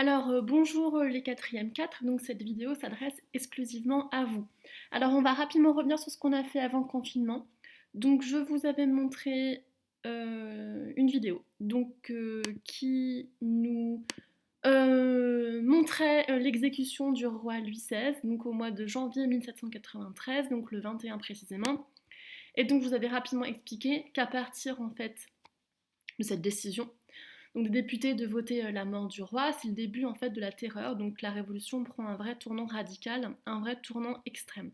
Bonjour les 4e 4, donc cette vidéo s'adresse exclusivement à vous. Alors on va rapidement revenir sur ce qu'on a fait avant le confinement. Donc je vous avais montré une vidéo qui nous montrait l'exécution du roi Louis XVI, donc au mois de janvier 1793, donc le 21 précisément. Et donc je vous avais rapidement expliqué qu'à partir en fait de cette décision, donc des députés de voter la mort du roi, c'est le début en fait de la terreur, donc la révolution prend un vrai tournant radical, un vrai tournant extrême.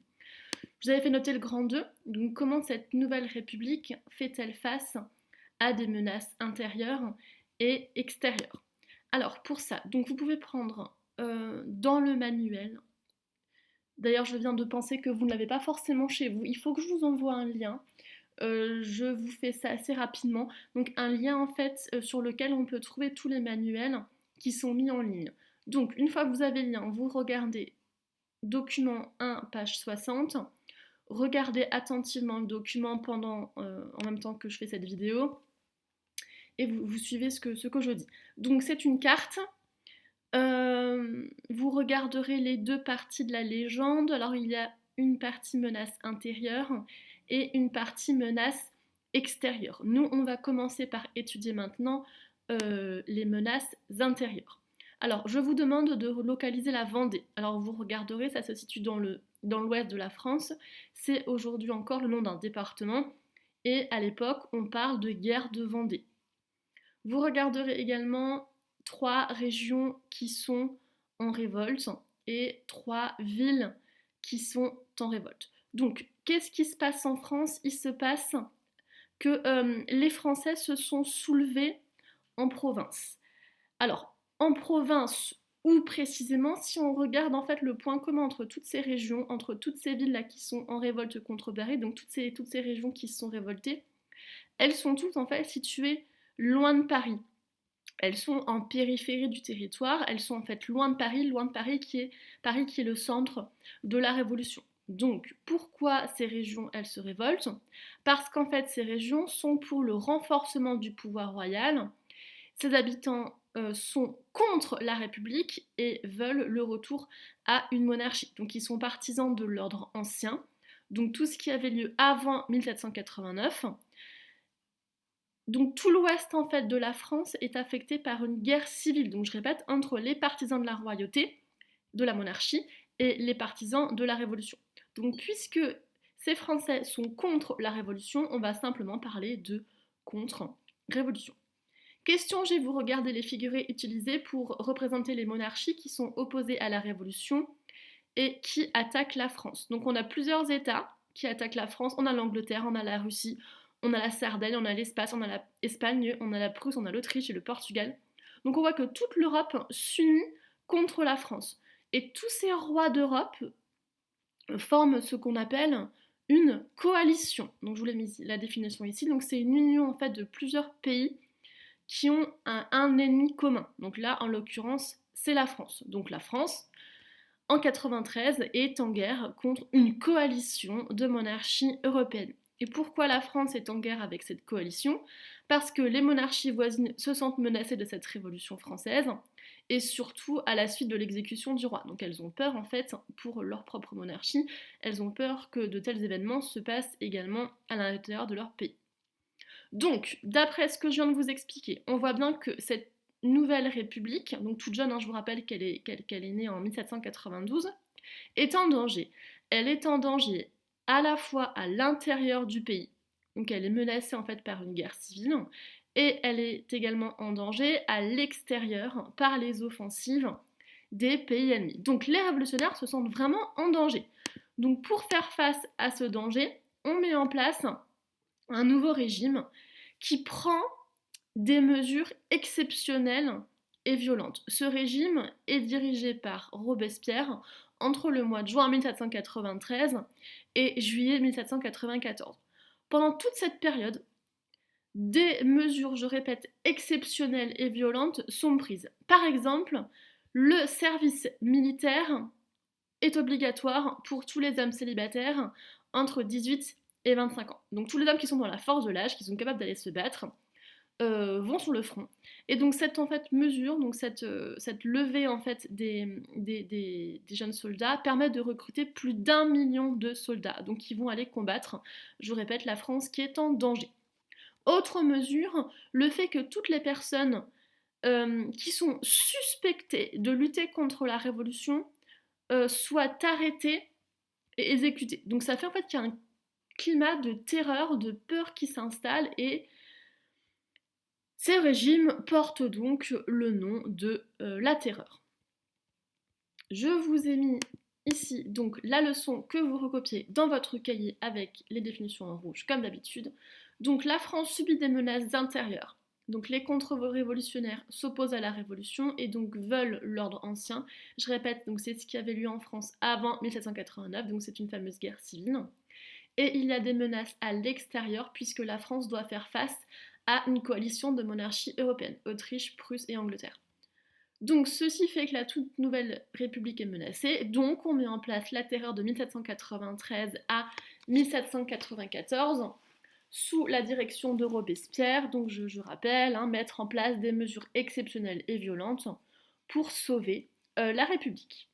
Je vous avais fait noter le grand 2, donc comment cette nouvelle république fait-elle face à des menaces intérieures et extérieures. Alors pour ça, donc vous pouvez prendre dans le manuel, d'ailleurs je viens de penser que vous ne l'avez pas forcément chez vous, il faut que je vous envoie un lien. Je vous fais ça assez rapidement. Donc un lien en fait sur lequel on peut trouver tous les manuels qui sont mis en ligne. Donc une fois que vous avez le lien, vous regardez document 1, page 60. Regardez attentivement le document en même temps que je fais cette vidéo. Et vous suivez ce que je dis. Donc c'est une carte. Vous regarderez les deux parties de la légende. Alors il y a une partie menace intérieure et une partie menace extérieure. Nous, on va commencer par étudier maintenant les menaces intérieures. Alors, je vous demande de localiser la Vendée. Alors, vous regarderez, ça se situe dans l'ouest de la France. C'est aujourd'hui encore le nom d'un département. Et à l'époque, on parle de guerre de Vendée. Vous regarderez également 3 régions qui sont en révolte et 3 villes qui sont en révolte. Donc, qu'est-ce qui se passe en France? Il se passe que les Français se sont soulevés en province. Alors, en province, ou précisément, si on regarde en fait le point commun entre toutes ces régions, entre toutes ces villes là qui sont en révolte contre Paris, donc toutes ces régions qui se sont révoltées, elles sont toutes en fait situées loin de Paris. Elles sont en périphérie du territoire, elles sont en fait loin de Paris qui est le centre de la Révolution. Donc pourquoi ces régions elles se révoltent? Parce qu'en fait ces régions sont pour le renforcement du pouvoir royal. Ces habitants sont contre la République et veulent le retour à une monarchie. Donc ils sont partisans de l'ordre ancien, donc tout ce qui avait lieu avant 1789. Donc tout l'ouest en fait de la France est affecté par une guerre civile, donc je répète, entre les partisans de la royauté, de la monarchie, et les partisans de la Révolution. Donc puisque ces Français sont contre la Révolution, on va simplement parler de contre-révolution. Question G, vous regardez les figurés utilisés pour représenter les monarchies qui sont opposées à la Révolution et qui attaquent la France. Donc on a plusieurs États qui attaquent la France, on a l'Angleterre, on a la Russie, on a la Sardaigne, on a l'Espagne, on a la Prusse, on a l'Autriche et le Portugal. Donc on voit que toute l'Europe s'unit contre la France. Et tous ces rois d'Europe forment ce qu'on appelle une coalition. Donc je vous l'ai mis la définition ici. Donc c'est une union en fait de plusieurs pays qui ont un ennemi commun. Donc là, en l'occurrence, c'est la France. Donc la France, en 93, est en guerre contre une coalition de monarchies européennes. Et pourquoi la France est en guerre avec cette coalition? Parce que les monarchies voisines se sentent menacées de cette révolution française, et surtout à la suite de l'exécution du roi. Donc elles ont peur en fait pour leur propre monarchie, elles ont peur que de tels événements se passent également à l'intérieur de leur pays. Donc, d'après ce que je viens de vous expliquer, on voit bien que cette nouvelle république, donc toute jeune, je vous rappelle qu'elle est née en 1792, est en danger. Elle est en danger à la fois à l'intérieur du pays, donc elle est menacée en fait par une guerre civile, et elle est également en danger à l'extérieur par les offensives des pays ennemis. Donc les révolutionnaires se sentent vraiment en danger. Donc pour faire face à ce danger, on met en place un nouveau régime qui prend des mesures exceptionnelles et violentes. Ce régime est dirigé par Robespierre entre le mois de juin 1793 et juillet 1794. Pendant toute cette période, des mesures, je répète, exceptionnelles et violentes sont prises. Par exemple, le service militaire est obligatoire pour tous les hommes célibataires entre 18 et 25 ans. Donc tous les hommes qui sont dans la force de l'âge, qui sont capables d'aller se battre, vont sur le front. Et donc cette en fait, mesure, donc cette levée en fait, des jeunes soldats permet de recruter plus d'1 million de soldats, donc qui vont aller combattre, je vous répète, la France qui est en danger. Autre mesure, le fait que toutes les personnes qui sont suspectées de lutter contre la révolution soient arrêtées et exécutées. Donc ça fait en fait qu'il y a un climat de terreur, de peur qui s'installe et ces régimes portent donc le nom de la terreur. Je vous ai mis ici donc la leçon que vous recopiez dans votre cahier avec les définitions en rouge comme d'habitude. Donc la France subit des menaces intérieures. Donc les contre-révolutionnaires s'opposent à la révolution et donc veulent l'ordre ancien. Je répète, donc c'est ce qui avait lieu en France avant 1789, donc c'est une fameuse guerre civile. Et il y a des menaces à l'extérieur puisque la France doit faire face à une coalition de monarchies européennes, Autriche, Prusse et Angleterre. Donc ceci fait que la toute nouvelle République est menacée, donc on met en place la terreur de 1793 à 1794 sous la direction de Robespierre, donc je rappelle, mettre en place des mesures exceptionnelles et violentes pour sauver la République.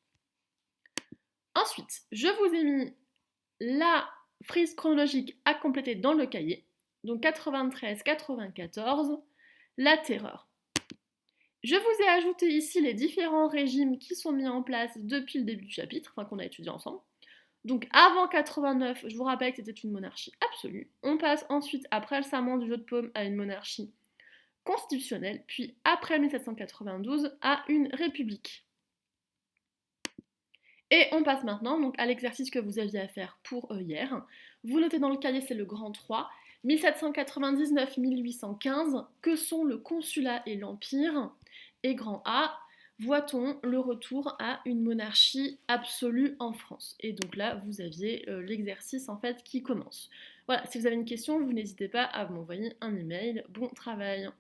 Ensuite, je vous ai mis la frise chronologique à compléter dans le cahier, donc 93-94, la terreur. Je vous ai ajouté ici les différents régimes qui sont mis en place depuis le début du chapitre, enfin qu'on a étudié ensemble. Donc avant 89, je vous rappelle que c'était une monarchie absolue. On passe ensuite, après le serment du jeu de paume, à une monarchie constitutionnelle, puis après 1792 à une république. Et on passe maintenant donc, à l'exercice que vous aviez à faire pour hier. Vous notez dans le cahier, c'est le grand 3, 1799-1815, que sont le consulat et l'empire. Et grand A, voit-on le retour à une monarchie absolue en France. Et donc là, vous aviez l'exercice en fait qui commence. Voilà, si vous avez une question, vous n'hésitez pas à m'envoyer un email. Bon travail!